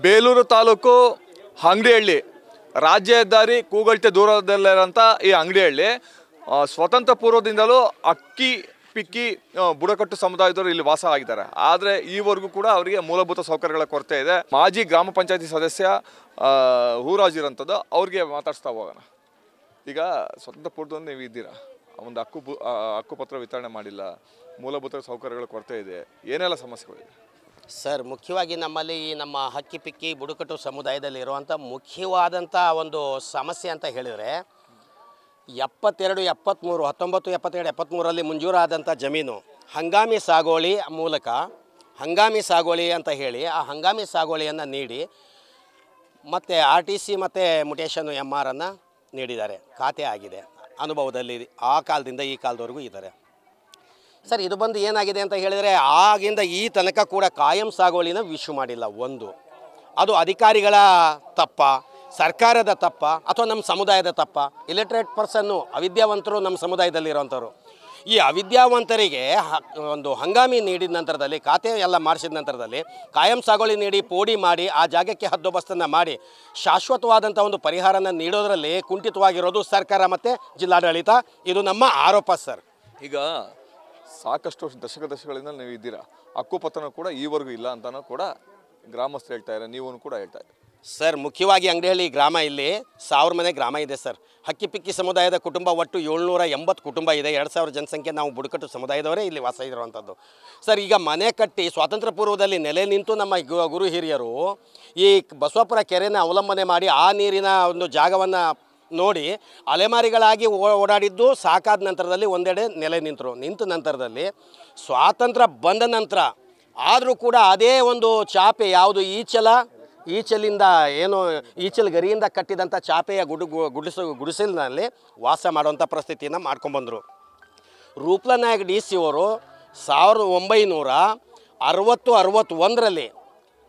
ಬೇಲೂರು ತಾಲೂಕು ಅಂಗಡಿಹಳ್ಳಿ ರಾಜ್ಯ ಹೆದ್ದಾರಿ ಕೂಗಳ್ತೆ ದೂರದಲ್ಲಿರೋಂಥ ಈ ಅಂಗಡಿಹಳ್ಳಿ ಸ್ವತಂತ್ರ ಪೂರ್ವದಿಂದಲೂ ಅಕ್ಕಿ ಪಿಕ್ಕಿ ಬುಡಕಟ್ಟು ಸಮುದಾಯದವರು ಇಲ್ಲಿ ವಾಸ ಆಗಿದ್ದಾರೆ. ಆದರೆ ಈವರೆಗೂ ಕೂಡ ಅವರಿಗೆ ಮೂಲಭೂತ ಸೌಕರ್ಯಗಳ ಕೊರತೆ ಇದೆ. ಮಾಜಿ ಗ್ರಾಮ ಪಂಚಾಯತಿ ಸದಸ್ಯ ಹೂರಾಜ್ ಇರೋಂಥದ್ದು ಅವ್ರಿಗೆ ಮಾತಾಡಿಸ್ತಾ ಹೋಗೋಣ. ಈಗ ಸ್ವತಂತ್ರ ಪೂರ್ವದಿಂದ ನೀವು ಇದ್ದೀರಾ, ಒಂದು ಹಕ್ಕುಪತ್ರ ವಿತರಣೆ ಮಾಡಿಲ್ಲ, ಮೂಲಭೂತ ಸೌಕರ್ಯಗಳ ಕೊರತೆ ಇದೆ, ಏನೆಲ್ಲ ಸಮಸ್ಯೆಗಳಿದೆ ಸರ್? ಮುಖ್ಯವಾಗಿ ನಮ್ಮಲ್ಲಿ ನಮ್ಮ ಹಕ್ಕಿ ಪಿಕ್ಕಿ ಬುಡಕಟ್ಟು ಸಮುದಾಯದಲ್ಲಿ ಇರುವಂಥ ಮುಖ್ಯವಾದಂಥ ಒಂದು ಸಮಸ್ಯೆ ಅಂತ ಹೇಳಿದರೆ 72, 73, 19, 72, 73ರಲ್ಲಿ ಮಂಜೂರಾದಂಥ ಜಮೀನು ಹಂಗಾಮಿ ಸಾಗುವಳಿ ಮೂಲಕ ಹಂಗಾಮಿ ಸಾಗುವಳಿ ಅಂತ ಹೇಳಿ ಆ ಹಂಗಾಮಿ ಸಾಗುವಳಿಯನ್ನು ನೀಡಿ ಮತ್ತು RTC ಮತ್ತು ಮುಟೇಶನ್ MR ಅನ್ನು ನೀಡಿದ್ದಾರೆ. ಖಾತೆ ಆಗಿದೆ, ಅನುಭವದಲ್ಲಿ ಆ ಕಾಲದಿಂದ ಈ ಕಾಲದವರೆಗೂ ಇದ್ದಾರೆ ಸರ್. ಇದು ಬಂದು ಏನಾಗಿದೆ ಅಂತ ಹೇಳಿದರೆ ಆಗಿಂದ ಈ ತನಕ ಕೂಡ ಕಾಯಂ ಸಾಗುವಳಿನ ಇಶ್ಯೂ ಮಾಡಿಲ್ಲ. ಒಂದು ಅದು ಅಧಿಕಾರಿಗಳ ತಪ್ಪ, ಸರ್ಕಾರದ ತಪ್ಪ, ಅಥವಾ ನಮ್ಮ ಸಮುದಾಯದ ತಪ್ಪ? ಇಲಿಟ್ರೇಟ್ ಪರ್ಸನ್ನು ಅವಿದ್ಯಾವಂತರು ನಮ್ಮ ಸಮುದಾಯದಲ್ಲಿರೋಂಥವ್ರು. ಈ ಅವಿದ್ಯಾವಂತರಿಗೆ ಒಂದು ಹಂಗಾಮಿ ನೀಡಿದ ನಂತರದಲ್ಲಿ, ಖಾತೆ ಎಲ್ಲ ಮಾಡಿಸಿದ ನಂತರದಲ್ಲಿ ಕಾಯಂ ಸಾಗುವಳಿ ನೀಡಿ ಪೋಡಿ ಮಾಡಿ ಆ ಜಾಗಕ್ಕೆ ಹದ್ದೋಬಸ್ತನ್ನು ಮಾಡಿ ಶಾಶ್ವತವಾದಂಥ ಒಂದು ಪರಿಹಾರನ ನೀಡೋದರಲ್ಲಿ ಕುಂಠಿತವಾಗಿರೋದು ಸರ್ಕಾರ ಮತ್ತು ಜಿಲ್ಲಾಡಳಿತ. ಇದು ನಮ್ಮ ಆರೋಪ ಸರ್. ಈಗ ಸಾಕಷ್ಟು ದಶಕಗಳಿಂದ ನೀವು ಇದ್ದೀರಾ, ಹಕ್ಕುಪತ್ರನೂ ಕೂಡ ಈವರೆಗೂ ಇಲ್ಲ ಅಂತಲೂ ಕೂಡ ಗ್ರಾಮಸ್ಥರು ಹೇಳ್ತಾ ಇದ್ದಾರೆ, ನೀವು ಕೂಡ ಹೇಳ್ತಾ ಇದ್ದೀರಿ ಸರ್. ಮುಖ್ಯವಾಗಿ ಅಂಗಡಿಹಳ್ಳಿ ಗ್ರಾಮ, ಇಲ್ಲಿ 1000 ಮನೆ ಗ್ರಾಮ ಇದೆ ಸರ್. ಹಕ್ಕಿ ಪಿಕ್ಕಿ ಸಮುದಾಯದ ಕುಟುಂಬ ಒಟ್ಟು 780 ಕುಟುಂಬ ಇದೆ. 2000 ಜನಸಂಖ್ಯೆ ನಾವು ಬುಡಕಟ್ಟು ಸಮುದಾಯದವರೇ ಇಲ್ಲಿ ವಾಸ ಇರುವಂಥದ್ದು ಸರ್. ಈಗ ಮನೆ ಕಟ್ಟಿ ಸ್ವಾತಂತ್ರ್ಯ ಪೂರ್ವದಲ್ಲಿ ನೆಲೆ ನಿಂತು ನಮ್ಮ ಗುರು ಹಿರಿಯರು ಈ ಬಸವಾಪುರ ಕೆರೆನ ಅವಲಂಬನೆ ಮಾಡಿ ಆ ನೀರಿನ ಒಂದು ಜಾಗವನ್ನು ನೋಡಿ ಅಲೆಮಾರಿಗಳಾಗಿ ಓಡಾಡಿದ್ದು ಸಾಕಾದ ನಂತರದಲ್ಲಿ ಒಂದೆಡೆ ನೆಲೆ ನಿಂತ ನಂತರದಲ್ಲಿ ಸ್ವಾತಂತ್ರ್ಯ ಬಂದ ನಂತರ ಆದರೂ ಕೂಡ ಅದೇ ಒಂದು ಚಾಪೆ, ಯಾವುದು ಈಚಲಿಂದ ಏನು ಈಚಲ್ ಗರಿಯಿಂದ ಕಟ್ಟಿದಂಥ ಚಾಪೆಯ ಗುಡಿಸಲಿನಲ್ಲಿ ವಾಸ ಮಾಡುವಂಥ ಪರಿಸ್ಥಿತಿಯನ್ನು ಮಾಡ್ಕೊಂಡ್ಬಂದರು. ರೂಪ್ಲನಾಯಕ್ DC ಅವರು 1961ರಲ್ಲಿ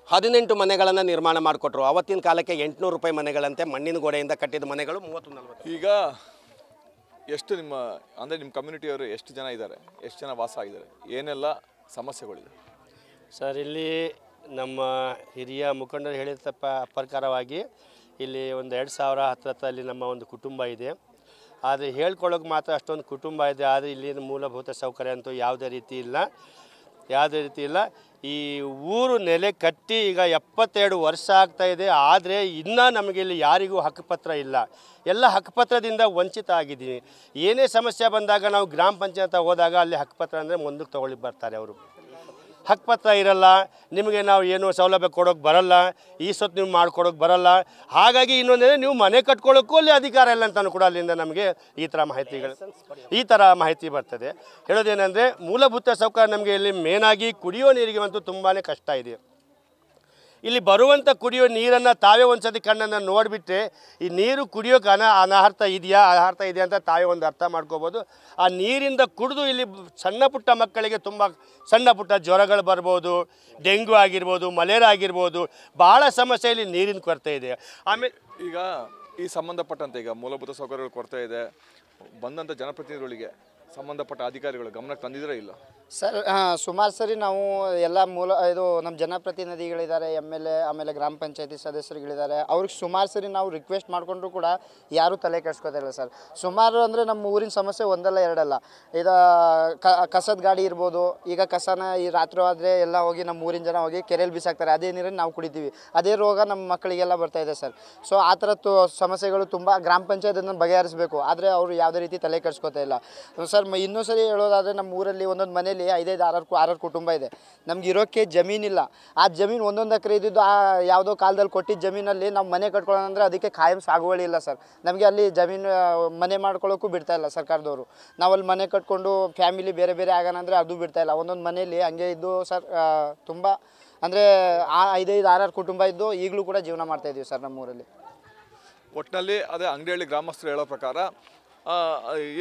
18 ಮನೆಗಳನ್ನು ನಿರ್ಮಾಣ ಮಾಡಿಕೊಟ್ರು. ಅವತ್ತಿನ ಕಾಲಕ್ಕೆ 800 ರೂಪಾಯಿ ಮನೆಗಳಂತೆ, ಮಣ್ಣಿನ ಗೋಡೆಯಿಂದ ಕಟ್ಟಿದ ಮನೆಗಳು 30-40. ಈಗ ಎಷ್ಟು ನಿಮ್ಮ ಕಮ್ಯುನಿಟಿಯವರು ಎಷ್ಟು ಜನ ಇದ್ದಾರೆ, ಎಷ್ಟು ಜನ ವಾಸ ಆಗಿದ್ದಾರೆ, ಏನೆಲ್ಲ ಸಮಸ್ಯೆಗಳಿದೆ ಸರ್? ಇಲ್ಲಿ ನಮ್ಮ ಹಿರಿಯ ಮುಖಂಡರು ಹೇಳಿದ ಪ್ರಕಾರವಾಗಿ ಇಲ್ಲಿ ಒಂದು 2010 ನಮ್ಮ ಒಂದು ಕುಟುಂಬ ಇದೆ. ಆದರೆ ಹೇಳ್ಕೊಳ್ಳೋಕೆ ಮಾತ್ರ ಅಷ್ಟೊಂದು ಕುಟುಂಬ ಇದೆ. ಆದರೆ ಇಲ್ಲಿನ ಮೂಲಭೂತ ಸೌಕರ್ಯ ಅಂತೂ ಯಾವುದೇ ರೀತಿ ಇಲ್ಲ. ಈ ಊರು ನೆಲೆ ಕಟ್ಟಿ ಈಗ 72 ವರ್ಷ ಆಗ್ತಾಯಿದೆ. ಆದರೆ ಇನ್ನೂ ನಮಗೆ ಇಲ್ಲಿ ಯಾರಿಗೂ ಹಕ್ಕುಪತ್ರ ಇಲ್ಲ. ಎಲ್ಲ ಹಕ್ಕುಪತ್ರದಿಂದ ವಂಚಿತ ಆಗಿದ್ದೀವಿ. ಏನೇ ಸಮಸ್ಯೆ ಬಂದಾಗ ನಾವು ಗ್ರಾಮ ಪಂಚಾಯತ್ ಹೋದಾಗ ಅಲ್ಲಿ ಹಕ್ಕುಪತ್ರ ಅಂದರೆ ಮುಂದಕ್ಕೆ ತೊಗೊಳ್ಳಿ ಬರ್ತಾರೆ ಅವರು. ಹಕ್ಕುಪತ್ರ ಇರಲ್ಲ, ನಿಮಗೆ ನಾವು ಏನು ಸೌಲಭ್ಯ ಕೊಡೋಕ್ಕೆ ಬರಲ್ಲ, ಈ ಸೊತ್ತು ನೀವು ಮಾಡ್ಕೊಡೋಕ್ಕೆ ಬರಲ್ಲ. ಹಾಗಾಗಿ ಇನ್ನೊಂದೇನೆ ನೀವು ಮನೆ ಕಟ್ಕೊಳ್ಳೋಕ್ಕೂ ಅಲ್ಲಿ ಅಧಿಕಾರ ಇಲ್ಲ ಅಂತಲೂ ಕೂಡ ಅಲ್ಲಿಂದ ನಮಗೆ ಈ ಥರ ಮಾಹಿತಿ ಬರ್ತದೆ. ಹೇಳೋದೇನೆಂದರೆ ಮೂಲಭೂತ ಸೌಕರ್ಯ ನಮಗೆ ಇಲ್ಲಿ ಮೇನಾಗಿ ಕುಡಿಯೋ ನೀರಿಗೆ ಅಂತೂ ತುಂಬಾ ಕಷ್ಟ ಇದೆ. ಇಲ್ಲಿ ಬರುವಂಥ ಕುಡಿಯೋ ನೀರನ್ನು ತಾವೇ ಒಂದು ಸತಿ ಕಣ್ಣನ್ನು ನೋಡಿಬಿಟ್ರೆ ಈ ನೀರು ಕುಡಿಯೋಕೆ ಅನರ್ಥ ಇದೆಯಾ ಅಂತ ತಾವೇ ಒಂದು ಅರ್ಥ ಮಾಡ್ಕೋಬೋದು. ಆ ನೀರಿಂದ ಕುಡಿದು ಇಲ್ಲಿ ಸಣ್ಣ ಪುಟ್ಟ ಮಕ್ಕಳಿಗೆ ತುಂಬ ಸಣ್ಣ ಪುಟ್ಟ ಜ್ವರಗಳು ಬರ್ಬೋದು, ಡೆಂಗ್ಯೂ ಆಗಿರ್ಬೋದು, ಮಲೇರಿಯಾ ಆಗಿರ್ಬೋದು, ಭಾಳ ಸಮಸ್ಯೆ ಇಲ್ಲಿ ನೀರಿನ ಕೊರತೆ ಇದೆ. ಆಮೇಲೆ ಈಗ ಈ ಸಂಬಂಧಪಟ್ಟಂತೆ ಈಗ ಮೂಲಭೂತ ಸೌಕರ್ಯಗಳ ಕೊರತೆ ಇದೆ, ಬಂದಂಥ ಜನಪ್ರತಿನಿಧಿಗಳಿಗೆ ಸಂಬಂಧಪಟ್ಟ ಅಧಿಕಾರಿಗಳು ಗಮನಕ್ಕೆ ತಂದಿದ್ರೆ ಇಲ್ಲ ಸರ್? ಸುಮಾರು ಸರಿ ನಾವು ಎಲ್ಲ ನಮ್ಮ ಜನಪ್ರತಿನಿಧಿಗಳಿದ್ದಾರೆ, MLA, ಆಮೇಲೆ ಗ್ರಾಮ ಪಂಚಾಯತಿ ಸದಸ್ಯರುಗಳಿದ್ದಾರೆ. ಅವ್ರಿಗೆ ಸುಮಾರು ಸರಿ ನಾವು ರಿಕ್ವೆಸ್ಟ್ ಮಾಡಿಕೊಂಡ್ರು ಕೂಡ ಯಾರೂ ತಲೆ ಕೆಡಿಸ್ಕೋತಿಲ್ಲ ಸರ್. ಸುಮಾರು ಅಂದರೆ ನಮ್ಮ ಊರಿನ ಸಮಸ್ಯೆ ಒಂದಲ್ಲ ಎರಡಲ್ಲ. ಇದು ಕಸದ ಗಾಡಿ ಇರ್ಬೋದು. ಈಗ ಕಸನ ಈ ರಾತ್ರಿ ಆದರೆ ಎಲ್ಲ ಹೋಗಿ ನಮ್ಮ ಊರಿನ ಜನ ಹೋಗಿ ಕೆರೆಯಲ್ಲಿ ಬಿಸಾಕ್ತಾರೆ. ಅದೇ ನೀರನ್ನು ನಾವು ಕುಡಿತೀವಿ. ಅದೇ ರೋಗ ನಮ್ಮ ಮಕ್ಕಳಿಗೆಲ್ಲ ಬರ್ತಾಯಿದೆ ಸರ್. ಸೊ ಆ ಥರ ಸಮಸ್ಯೆಗಳು ತುಂಬ ಗ್ರಾಮ ಪಂಚಾಯತನ್ನು ಬಗೆಹರಿಸಬೇಕು. ಆದರೆ ಅವರು ಯಾವುದೇ ರೀತಿ ತಲೆ ಕೆಡಿಸ್ಕೋತಾ ಇಲ್ಲ ಸರ್. ಇನ್ನೂ ಸರಿ ಹೇಳೋದಾದರೆ ನಮ್ಮ ಊರಲ್ಲಿ ಒಂದೊಂದು ಮನೇಲಿ 5-6 ಕುಟುಂಬ ಇದೆ. ನಮ್ಗೆ ಇರೋಕ್ಕೆ ಜಮೀನಿಲ್ಲ. ಆ ಜಮೀನು 1 ಎಕರೆ ಇದ್ದಿದ್ದು ಯಾವುದೋ ಕಾಲದಲ್ಲಿ ಕೊಟ್ಟಿದ್ದ ಜಮೀನಲ್ಲಿ ನಾವು ಮನೆ ಕಟ್ಕೊಳ್ಳೋಣ ಅಂದರೆ ಅದಕ್ಕೆ ಕಾಯಂ ಸಾಗುವಳಿ ಇಲ್ಲ ಸರ್. ನಮಗೆ ಅಲ್ಲಿ ಜಮೀನು ಮನೆ ಮಾಡ್ಕೊಳ್ಳೋಕ್ಕೂ ಬಿಡ್ತಾಯಿಲ್ಲ ಸರ್ಕಾರದವರು. ನಾವಲ್ಲಿ ಮನೆ ಕಟ್ಕೊಂಡು ಫ್ಯಾಮಿಲಿ ಬೇರೆ ಬೇರೆ ಆಗೋಣ ಅಂದರೆ ಅದು ಬಿಡ್ತಾಯಿಲ್ಲ. ಒಂದೊಂದು ಮನೆಯಲ್ಲಿ ಹಂಗೆ ಇದ್ದು ಸರ್ ತುಂಬ ಅಂದರೆ 5-6 ಕುಟುಂಬ ಇದ್ದು ಈಗಲೂ ಕೂಡ ಜೀವನ ಮಾಡ್ತಾಯಿದ್ದೀವಿ ಸರ್ ನಮ್ಮೂರಲ್ಲಿ. ಒಟ್ಟಿನಲ್ಲಿ ಅದೇ ಅಂಗಡಿಹಳ್ಳಿ ಗ್ರಾಮಸ್ಥರು ಹೇಳೋ ಪ್ರಕಾರ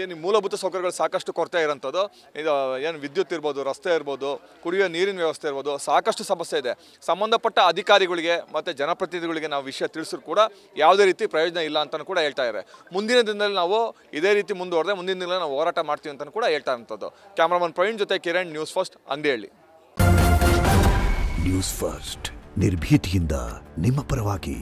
ಏನು ಮೂಲಭೂತ ಸೌಕರ್ಯಗಳು ಸಾಕಷ್ಟು ಕೊರತೆ ಇರೋಂಥದ್ದು. ಇದು ಏನು ವಿದ್ಯುತ್ ಇರ್ಬೋದು, ರಸ್ತೆ ಇರ್ಬೋದು, ಕುಡಿಯೋ ನೀರಿನ ವ್ಯವಸ್ಥೆ ಇರ್ಬೋದು, ಸಾಕಷ್ಟು ಸಮಸ್ಯೆ ಇದೆ. ಸಂಬಂಧಪಟ್ಟ ಅಧಿಕಾರಿಗಳಿಗೆ ಮತ್ತು ಜನಪ್ರತಿನಿಧಿಗಳಿಗೆ ನಾವು ವಿಷಯ ತಿಳಿಸಿದ್ರು ಕೂಡ ಯಾವುದೇ ರೀತಿ ಪ್ರಯೋಜನ ಇಲ್ಲ ಅಂತಲೂ ಕೂಡ ಹೇಳ್ತಾ ಇದ್ದಾರೆ. ಮುಂದಿನ ದಿನದಲ್ಲಿ ನಾವು ಇದೇ ರೀತಿ ಮುಂದುವರೆದ್ರೆ ಮುಂದಿನ ದಿನದಲ್ಲಿ ನಾವು ಹೋರಾಟ ಮಾಡ್ತೀವಿ ಅಂತಲೂ ಕೂಡ ಹೇಳ್ತಾ ಇರೋಂಥದ್ದು. ಕ್ಯಾಮ್ರಾಮನ್ ಪ್ರವೀಣ್ ಜೊತೆ Kiran, news first, Angadihalli. News first ನಿರ್ಭೀತಿಯಿಂದ ನಿಮ್ಮ ಪರವಾಗಿ.